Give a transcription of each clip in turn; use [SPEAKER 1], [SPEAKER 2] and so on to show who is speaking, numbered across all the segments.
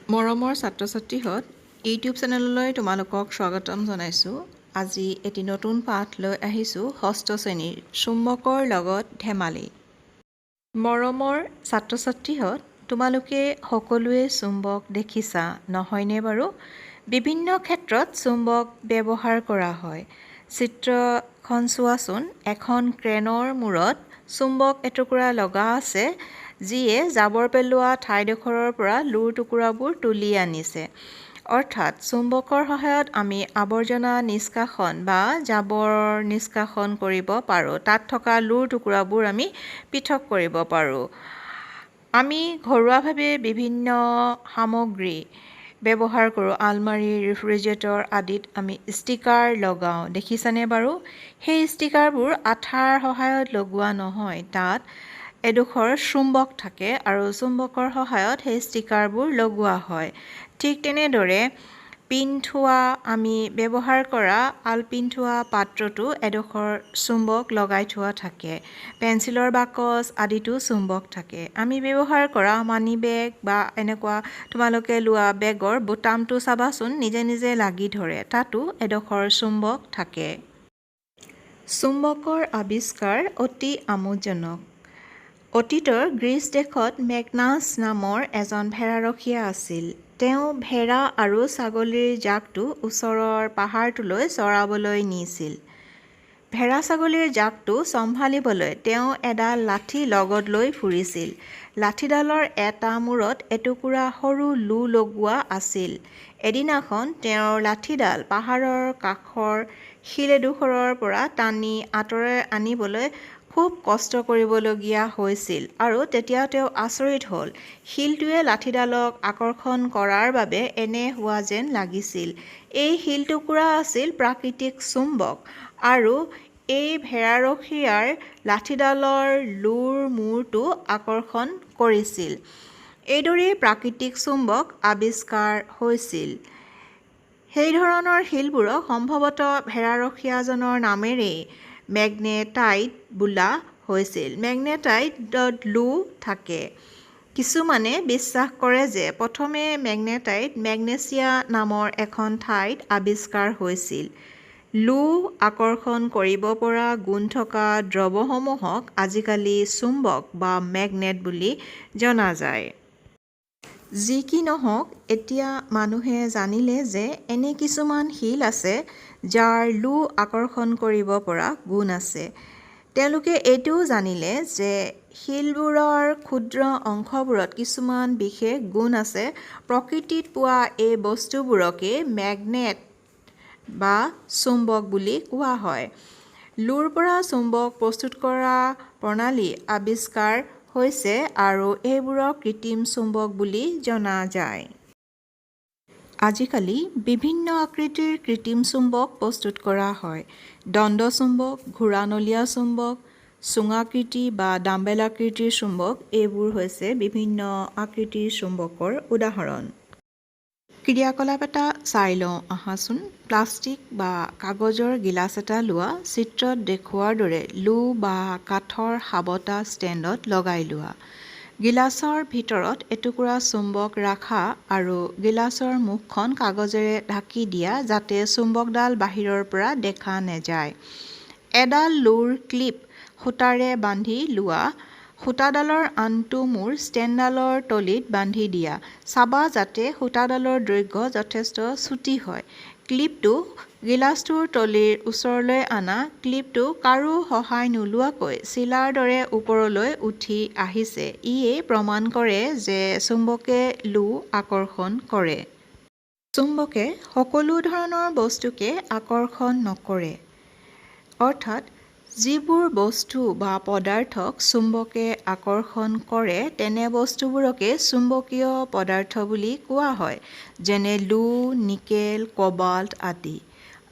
[SPEAKER 1] মৰমৰ ছাত্ৰ-ছাত্ৰীহঁত ইউটিউব চেনেললৈ তোমালোকক স্বাগতম জনাইছোঁ। আজি এটি নতুন পাঠ লৈ আহিছোঁ ষষ্ঠ শ্ৰেণীৰ চুম্বকৰ লগত ধেমালি। মৰমৰ ছাত্ৰ-ছাত্ৰীহঁত তোমালোকে সকলোৱে চুম্বক দেখিছা নহয়নে বাৰু? বিভিন্ন ক্ষেত্ৰত চুম্বক ব্যৱহাৰ কৰা হয়। চিত্ৰখন চোৱাচোন, এখন ক্ৰেনৰ মূৰত চুম্বক এটুকুৰা লগা আছে যিয়ে জাবৰ পেলোৱা ঠাইডোখৰৰ পৰা লুৰ টুকুৰাবোৰ তুলি আনিছে। অৰ্থাৎ চুম্বকৰ সহায়ত আমি আৱৰ্জনা নিষ্কাশন বা জাবৰ নিষ্কাশন কৰিব পাৰোঁ। তাত থকা লুৰ টুকুৰাবোৰ আমি পৃথক কৰিব পাৰোঁ। আমি ঘৰুৱাভাৱে বিভিন্ন সামগ্ৰী ব্যৱহাৰ কৰোঁ। আলমাৰী, ৰেফ্ৰিজাৰেটৰ আদিত আমি ষ্টিকাৰ লগাওঁ, দেখিছানে বাৰু? সেই ষ্টিকাৰবোৰ আঠাৰ সহায়ত লগোৱা নহয়, তাত এডোখৰ চুম্বক থাকে আৰু চুম্বকৰ সহায়ত সেই ষ্টিকাৰবোৰ লগোৱা হয়। ঠিক তেনেদৰে আমি ব্যৱহাৰ কৰা আলপিন থোৱা পাত্ৰটো এডোখৰ চুম্বক লগাই থোৱা থাকে। পেঞ্চিলৰ বাকচ আদিতো চুম্বক থাকে। আমি ব্যৱহাৰ কৰা মানি বেগ বা এনেকুৱা তোমালোকে লোৱা বেগৰ বুটামটো চাবাচোন, নিজে নিজে লাগি ধৰে, তাতো এডোখৰ চুম্বক থাকে। চুম্বকৰ আৱিষ্কাৰ অতি আমোদজনক। অতীতৰ গ্ৰীচ দেশত মেগনাছ নামৰ এজন ভেড়াৰখীয়া আছিল। তেওঁ ভেড়া আৰু ছাগলীৰ জাকটো ওচৰৰ পাহাৰটোলৈ চৰাবলৈ নিছিল। ভেড়া ছাগলীৰ জাকটো চম্ভালিবলৈ তেওঁ এডাল লাঠি লগত লৈ ফুৰিছিল। লাঠিডালৰ এটা মূৰত এটুকুৰা সৰু লো লগোৱা আছিল। এদিনাখন তেওঁৰ লাঠিডাল পাহাৰৰ কাষৰ শিল এডোখৰৰ পৰা টানি আঁতৰাই আনিবলৈ খুব কষ্ট কৰিবলগীয়া হৈছিল আৰু তেতিয়া তেওঁ আচৰিত হ'ল। শিলটোৱে লাঠিডালক আকৰ্ষণ কৰাৰ বাবে এনে হোৱা যেন লাগিছিল। এই শিলটুকুৰা আছিল প্ৰাকৃতিক চুম্বক আৰু এই ভেড়াৰখীয়াৰ লাঠিডালৰ লোৰ মূৰটো আকৰ্ষণ কৰিছিল। এইদৰেই প্ৰাকৃতিক চুম্বক আৱিষ্কাৰ হৈছিল। সেই ধৰণৰ শিলবোৰক সম্ভৱতঃ ভেড়াৰখীয়াজনৰ নামেৰেই মেগনেটাইট বোলা হৈছিল। মেগনেটাইটত লো থাকে। কিছুমানে বিশ্বাস কৰে যে প্ৰথমে মেগনেটাইট মেগনেছিয়া নামৰ এখন ঠাইত আৱিষ্কাৰ হৈছিল। লো আকৰ্ষণ কৰিব পৰা গুণ থকা দ্ৰৱসমূহক আজিকালি চুম্বক বা মেগনেট বুলি জনা যায়। যি কি নহওক, এতিয়া মানুহে জানিলে যে এনে কিছুমান শিল আছে যাৰ লো আকৰ্ষণ কৰিব পৰা গুণ আছে। তেওঁলোকে এইটোও জানিলে যে শিলবোৰৰ ক্ষুদ্ৰ অংশবোৰত কিছুমান বিশেষ গুণ আছে। প্ৰকৃতিত পোৱা এই বস্তুবোৰকে মেগনেট বা চুম্বক বুলি কোৱা হয়। লোৰ পৰা চুম্বক প্ৰস্তুত কৰা প্ৰণালী আৱিষ্কাৰ হৈছে আৰু এইবোৰক কৃত্ৰিম চুম্বক বুলি জনা যায়। আজিকালি বিভিন্ন আকৃতিৰ কৃত্ৰিম চুম্বক প্ৰস্তুত কৰা হয়। দণ্ড চুম্বক, ঘূৰানলীয়া চুম্বক, চুঙাকৃতি বা ডাম্বেল আকৃতিৰ চুম্বক, এইবোৰ হৈছে বিভিন্ন আকৃতিৰ চুম্বকৰ উদাহৰণ। ক্ৰিয়াকলাপ এটা চাই লওঁ আহাচোন। প্লাষ্টিক বা কাগজৰ গিলাচ এটা লোৱা। চিত্ৰত দেখুওৱাৰ দৰে লো বা কাঠৰ সাবটা ষ্টেণ্ডত লগাই লোৱা। গিলাচৰ ভিতৰত এটুকুৰা চুম্বক ৰাখা আৰু গিলাচৰ মুখখন কাগজেৰে ঢাকি দিয়া যাতে চুম্বকডাল বাহিৰৰ পৰা দেখা নেযায়। এডাল লোৰ ক্লিপ সূতাৰে বান্ধি লোৱা। সূতাডালৰ আনটো মূৰ ষ্টেণ্ডডালৰ তলিত বান্ধি দিয়া। চাবা যাতে সূতাডালৰ দৈৰ্ঘ্য যথেষ্ট চুটি হয়। ক্লিপটো গিলাচটোৰ তলিৰ ওচৰলৈ আনা। ক্লিপটো কাৰো সহায় নোলোৱাকৈ চিলাৰ দৰে ওপৰলৈ উঠি আহিছে। ইয়ে প্ৰমাণ কৰে যে চুম্বকে লো আকৰ্ষণ কৰে। চুম্বকে সকলো ধৰণৰ বস্তুকে আকৰ্ষণ নকৰে। অৰ্থাৎ যিবোৰ বস্তু বা পদাৰ্থক চুম্বকে আকৰ্ষণ কৰে তেনে বস্তুবোৰকে চুম্বকীয় পদাৰ্থ বুলি কোৱা হয়, যেনে লো, নিকেল, কবাল্ট আদি।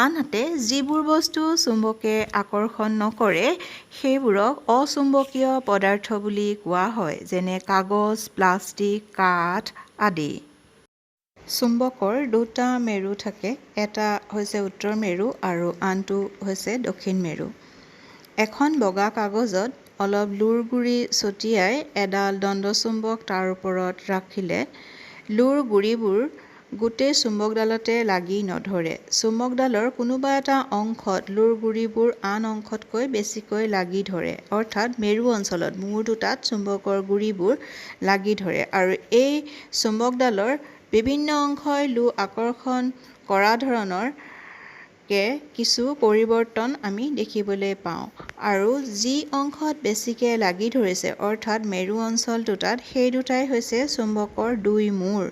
[SPEAKER 1] আনহাতে যিবোৰ বস্তু চুম্বকে আকৰ্ষণ নকৰে সেইবোৰক অচুম্বকীয় পদাৰ্থ বুলি কোৱা হয়, যেনে কাগজ, প্লাষ্টিক, কাঠ আদি। চুম্বকৰ দুটা মেৰু থাকে, এটা হৈছে উত্তৰ মেৰু আৰু আনটো হৈছে দক্ষিণ মেৰু। এখন বগা কাগজত অলপ লোৰ গুৰি ছটিয়াই এডাল দণ্ডচুম্বক তাৰ ওপৰত ৰাখিলে লুৰ গুৰিবোৰ গোটেই চুম্বকডালতে লাগি নধৰে। চুম্বকডালৰ কোনোবা এটা অংশত লুৰ গুৰিবোৰ আন অংশতকৈ বেছিকৈ লাগি ধৰে, অৰ্থাৎ মেৰু অঞ্চলত মূৰ দুটাত চুম্বকৰ গুৰিবোৰ লাগি ধৰে আৰু এই চুম্বকডালৰ বিভিন্ন অংশই লু আকৰ্ষণ কৰা ধৰণৰ কিছু পৰিৱৰ্তন আমি দেখিবলৈ পাওঁ আৰু যি অংশত বেছিকৈ লাগি ধৰিছে অৰ্থাৎ মেৰু অঞ্চল দুটাত সেই দুটাই হৈছে চুম্বকৰ দুই মূৰ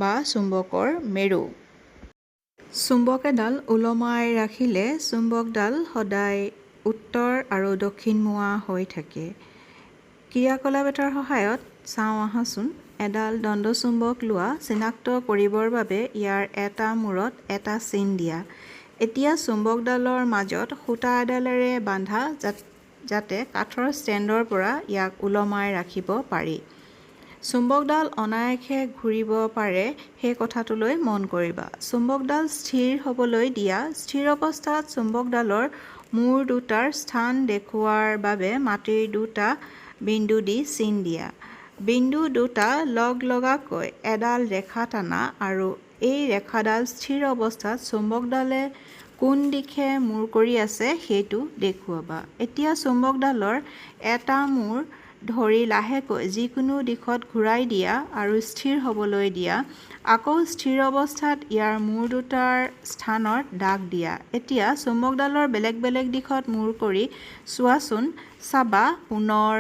[SPEAKER 1] বা চুম্বকৰ মেৰু। চুম্বক এডাল ওলমাই ৰাখিলে চুম্বকডাল সদায় উত্তৰ আৰু দক্ষিণমুৱা হৈ থাকে। ক্ৰিয়াকলাপ এটাৰ সহায়ত চাওঁ আহাচোন। এডাল দণ্ডচুম্বক লোৱা চিনাক্ত কৰিবৰ বাবে ইয়াৰ এটা মূৰত এটা চিন দিয়া। এতিয়া চুম্বকডালৰ মাজত সূতা এডালেৰে বান্ধা যাতে কাঠৰ ষ্টেণ্ডৰ পৰা ইয়াক ওলমাই ৰাখিব পাৰি। চুম্বকডাল অনায়াসে ঘূৰিব পাৰে সেই কথাটোলৈ মন কৰিবা। চুম্বকডাল স্থিৰ হ'বলৈ দিয়া। স্থিৰ অৱস্থাত চুম্বকডালৰ মূৰ দুটাৰ স্থান দেখুওৱাৰ বাবে মাটিৰ দুটা বিন্দু দি চিন দিয়া। বিন্দু দুটা লগাকৈ এডাল ৰেখা টানা আৰু এই ৰেখাডাল স্থিৰ অৱস্থাত চুম্বকডালে কোন দিশে মূৰ কৰি আছে সেইটো দেখুৱাবা। এতিয়া চুম্বকডালৰ এটা মূৰ ধৰি লাহেকৈ যিকোনো দিশত ঘূৰাই দিয়া আৰু স্থিৰ হ'বলৈ দিয়া। আকৌ স্থিৰ অৱস্থাত ইয়াৰ মূৰ দুটাৰ স্থানত দাগ দিয়া। এতিয়া চুম্বকডালৰ বেলেগ বেলেগ দিশত মূৰ কৰি চোৱাচোন। চাবা পুনৰ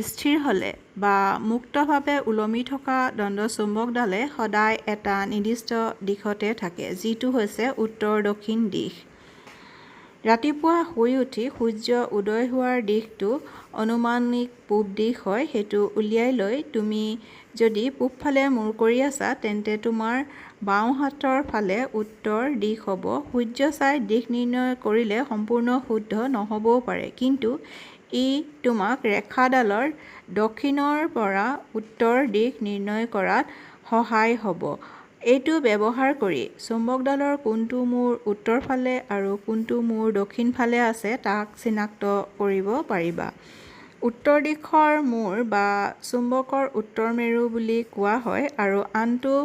[SPEAKER 1] স্থিৰ হ'লে বা মুক্তভাৱে ওলমি থকা দণ্ডচুম্বকডালে সদায় এটা নিৰ্দিষ্ট দিশতে থাকে, যিটো হৈছে উত্তৰ দক্ষিণ দিশ। ৰাতিপুৱা শুই উঠি সূৰ্য উদয় হোৱাৰ দিশটো অনুমানিক পূব দিশ হয়। সেইটো উলিয়াই লৈ তুমি যদি পূবফালে মূৰ কৰি আছা তেন্তে তোমাৰ বাওঁ হাতৰ ফালে উত্তৰ দিশ হ'ব। সূৰ্য চাই দিশ নিৰ্ণয় কৰিলে সম্পূৰ্ণ শুদ্ধ নহ'বও পাৰে, কিন্তু ই তোমাক ৰেখাডালৰ দক্ষিণৰ পৰা উত্তৰ দিশ নিৰ্ণয় কৰাত সহায় হ'ব। এইটো ব্যৱহাৰ কৰি চুম্বকডালৰ কোনটো মূৰ উত্তৰ ফালে আৰু কোনটো মূৰ দক্ষিণ ফালে আছে তাক চিনাক্ত কৰিব পাৰিবা। উত্তৰ দিশৰ মূৰ বা চুম্বকৰ উত্তৰ মেৰু বুলি কোৱা হয় আৰু আনটো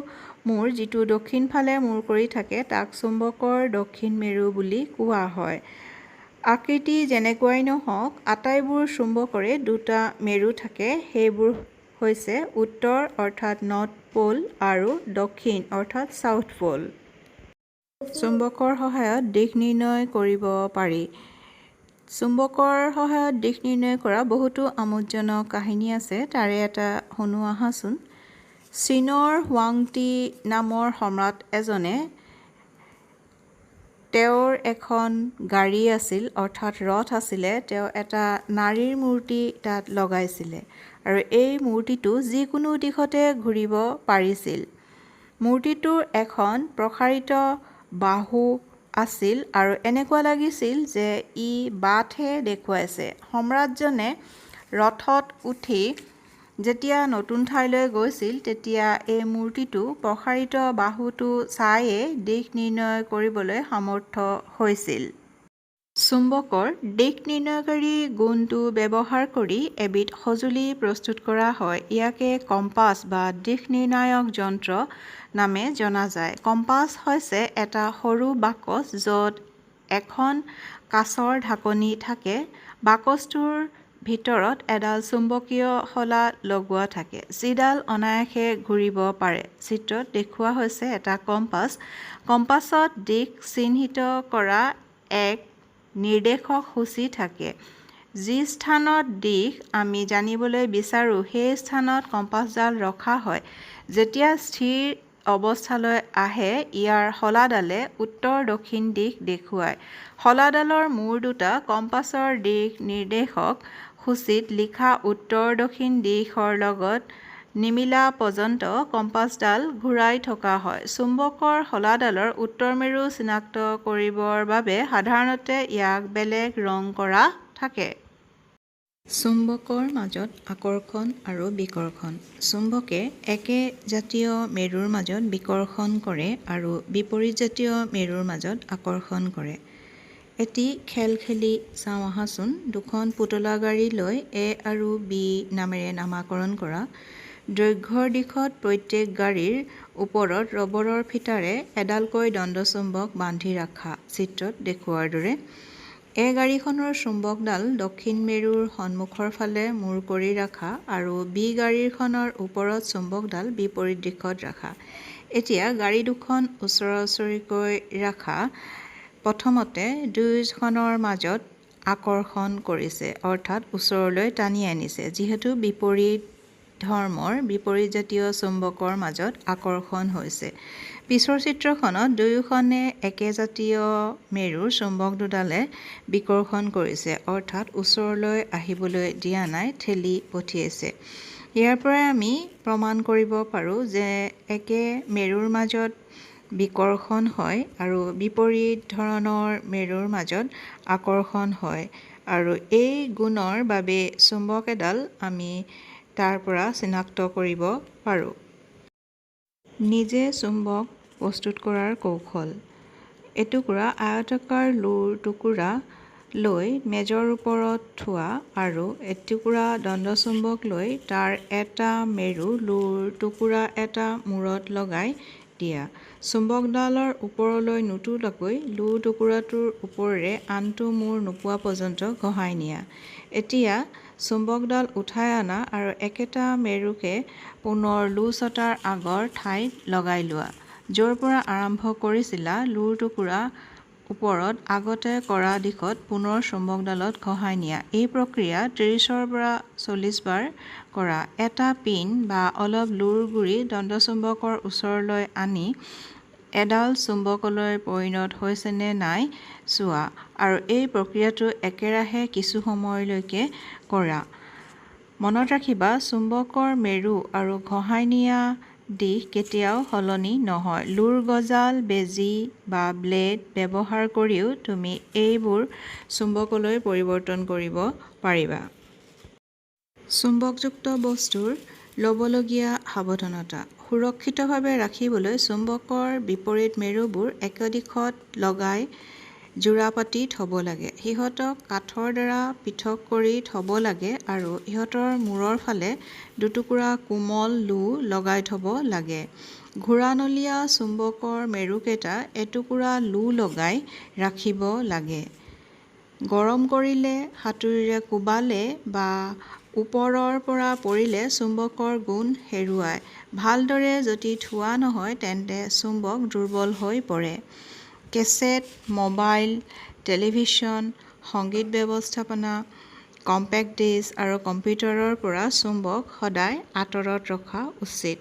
[SPEAKER 1] মূৰ যিটো দক্ষিণ ফালে মূৰ কৰি থাকে তাক চুম্বকৰ দক্ষিণ মেৰু বুলি কোৱা হয়। আকৃতি যেনেকুৱাই নহওক, আটাইবোৰ চুম্বকৰে দুটা মেৰু থাকে। সেইবোৰ হৈছে উত্তৰ অৰ্থাৎ নৰ্থ প'ল আৰু দক্ষিণ অৰ্থাৎ ছাউথ প'ল। চুম্বকৰ সহায়ত দিশ নিৰ্ণয় কৰিব পাৰি। চুম্বকৰ সহায়ত দিশ নিৰ্ণয় কৰা বহুতো আমোদজনক কাহিনী আছে, তাৰে এটা শুনো আহাচোন। চীনৰ হুৱাংটি নামৰ সম্ৰাট এজনে তেওঁৰ এখন গাড়ী আছিল অৰ্থাৎ ৰথ আছিলে। তেওঁ এটা নাৰীৰ মূৰ্তি তাত লগাইছিলে আৰু এই মূৰ্তিটো যিকোনো দিশতে ঘূৰিব পাৰিছিল। মূৰ্তিটোৰ এখন প্ৰসাৰিত বাহু আছিল আৰু এনেকুৱা লাগিছিল যে ই বাটহে দেখুৱাইছে। সম্ৰাটজনে ৰথত উঠি যেতিয়া নতুন ঠাইলৈ গৈছিল তেতিয়া এই মূৰ্তিটো প্ৰসাৰিত বাহুটো চায়েই দিশ নিৰ্ণয় কৰিবলৈ সমৰ্থ হৈছিল। চুম্বকৰ দিশ নিৰ্ণয়কাৰী গুণটো ব্যৱহাৰ কৰি এবিধ সঁজুলি প্ৰস্তুত কৰা হয়। ইয়াকে কম্পাছ বা দিশ নিৰ্ণায়ক যন্ত্ৰ নামে জনা যায়। কম্পাছ হৈছে এটা সৰু বাকচ য'ত এখন কাঁচৰ ঢাকনি থাকে। বাকচটোৰ ভিতৰত এডাল চুম্বকীয় শলা লগোৱা থাকে, যিডাল অনায়াসে ঘূৰিব পাৰে। চিত্ৰত দেখুওৱা হৈছে এটা কম্পাছ। কম্পাছত দিশ চিহ্নিত কৰা এক নিৰ্দেশক সূচী থাকে। যি স্থানত দিশ আমি জানিবলৈ বিচাৰোঁ সেই স্থানত কম্পাছডাল ৰখা হয়। যেতিয়া স্থিৰ অৱস্থালৈ আহে ইয়াৰ শলাডালে উত্তৰ দক্ষিণ দিশ দেখুৱায়। শলাডালৰ মূৰ দুটা কম্পাছৰ দিশ নিৰ্দেশক সূচীত লিখা উত্তৰ দক্ষিণ দিশৰ লগত নিমিলা পৰ্যন্ত কম্পাছডাল ঘূৰাই থকা হয়। চুম্বকৰ শলাডালৰ উত্তৰ মেৰু চিনাক্ত কৰিবৰ বাবে সাধাৰণতে ইয়াক বেলেগ ৰং কৰা থাকে। চুম্বকৰ মাজত আকৰ্ষণ আৰু বিকৰ্ষণ। চুম্বকে একে জাতীয় মেৰুৰ মাজত বিকৰ্ষণ কৰে আৰু বিপৰীত জাতীয় মেৰুৰ মাজত আকৰ্ষণ কৰে। এটি খেল খেলি চাওঁ আহাচোন। দুখন পুতলা গাড়ী লৈ এ আৰু বি নামেৰে নামাকৰণ কৰা দৈৰ্ঘ্যৰ দিশত প্ৰত্যেক গাড়ীৰ ওপৰত ৰবৰৰ ফিটাৰে এডালকৈ দণ্ডচুম্বক বান্ধি ৰখা চিত্ৰত দেখুওৱাৰ দৰে। এই গাড়ীখনৰ চুম্বকডাল দক্ষিণ মেৰুৰ সন্মুখৰ ফালে মূৰ কৰি ৰখা আৰু বি গাড়ীখনৰ ওপৰত চুম্বকডাল বিপৰীত দিশত ৰখা। এতিয়া গাড়ী দুখন ওচৰা-ওচৰিকৈ ৰখা প্ৰথমতে দুয়োখনৰ মাজত আকৰ্ষণ কৰিছে, অৰ্থাৎ ওচৰলৈ টানি আনিছে। যিহেতু বিপৰীত ধৰ্মৰ বিপৰীতজাতীয় চুম্বকৰ মাজত আকৰ্ষণ হৈছে। পিছৰ চিত্ৰখনত দুয়োখনে একেজাতীয় মেৰুৰ চুম্বক দুডালে বিকৰ্ষণ কৰিছে, অৰ্থাৎ ওচৰলৈ আহিবলৈ দিয়া নাই, ঠেলি পঠিয়াইছে। ইয়াৰ পৰাই আমি প্ৰমাণ কৰিব পাৰোঁ যে একে মেৰুৰ মাজত বিকৰ্ষণ হয় আৰু বিপৰীত ধৰণৰ মেৰুৰ মাজত আকৰ্ষণ হয়, আৰু এই গুণৰ বাবে চুম্বক এডাল আমি তাৰ পৰা চিনাক্ত কৰিব পাৰোঁ। নিজে চুম্বক প্ৰস্তুত কৰাৰ কৌশল। এটুকুৰা আয়তাকাৰ লোৰ টুকুৰা লৈ মেজৰ ওপৰত থোৱা আৰু এটুকুৰা দণ্ডচুম্বক লৈ তাৰ এটা মেৰু লোৰ টুকুৰা এটা মূৰত লগাই দিয়া। চুম্বকডালৰ ওপৰলৈ নুতুলাকৈ লো টুকুৰাটোৰ ওপৰেৰে আনটো মূৰ নোপোৱা পৰ্যন্ত ঘঁহাই নিয়া। এতিয়া চুম্বকডাল উঠাই অনা আৰু একেটা মেৰুকে পুনৰ লো ছটাৰ আগৰ ঠাইত লগাই লোৱা। য'ৰ পৰা আৰম্ভ কৰিছিলা লোৰ টুকুৰা ওপৰত আগতে কৰা দিশত পুনৰ চুম্বকডালত ঘঁহাই নিয়া। এই প্ৰক্ৰিয়া 30ৰ পৰা 40 বাৰ কৰা। এটা পিন বা অলপ লোৰ গুৰি দণ্ডচুম্বকৰ ওচৰলৈ আনি এডাল চুম্বকলৈ পৰিণত হৈছে নে নাই চোৱা, আৰু এই প্ৰক্ৰিয়াটো একেৰাহে কিছু সময়লৈকে কৰা। মনত ৰাখিবা, চুম্বকৰ মেৰু আৰু ঘঁহাই নিয়া দিশ কেতিয়াও সলনি নহয়। লোৰ গজাল, বেজী বা ব্লেড ব্যৱহাৰ কৰিও তুমি এইবোৰ চুম্বকলৈ পৰিৱৰ্তন কৰিব পাৰিবা। চুম্বকযুক্ত বস্তুৰ ল'বলগীয়া সাৱধানতা। সুৰক্ষিতভাৱে ৰাখিবলৈ চুম্বকৰ বিপৰীত মেৰুবোৰ একে দিশত লগাই যোৰা পাতি থ'ব লাগে। সিহঁতক কাঠৰ দ্বাৰা পৃথক কৰি থ'ব লাগে আৰু সিহঁতৰ মূৰৰ ফালে দুটুকুৰা কোমল লো লগাই থ'ব লাগে। ঘূৰণীয়া চুম্বকৰ মেৰুকেইটা এটুকুৰা লো লগাই ৰাখিব লাগে। গৰম কৰিলে, হাতুৰিৰে কোবালে বা ওপৰৰ পৰা পৰিলে চুম্বকৰ গুণ হেৰুৱায়। ভালদৰে যদি থোৱা নহয় তেন্তে চুম্বক দুৰ্বল হৈ পৰে। কেছেট, মোবাইল, টেলিভিছন, সংগীত ব্যৱস্থাপনা, কম্পেক্ট ডিস্ক আৰু কম্পিউটাৰৰ পৰা চুম্বক সদায় আঁতৰত ৰখা উচিত।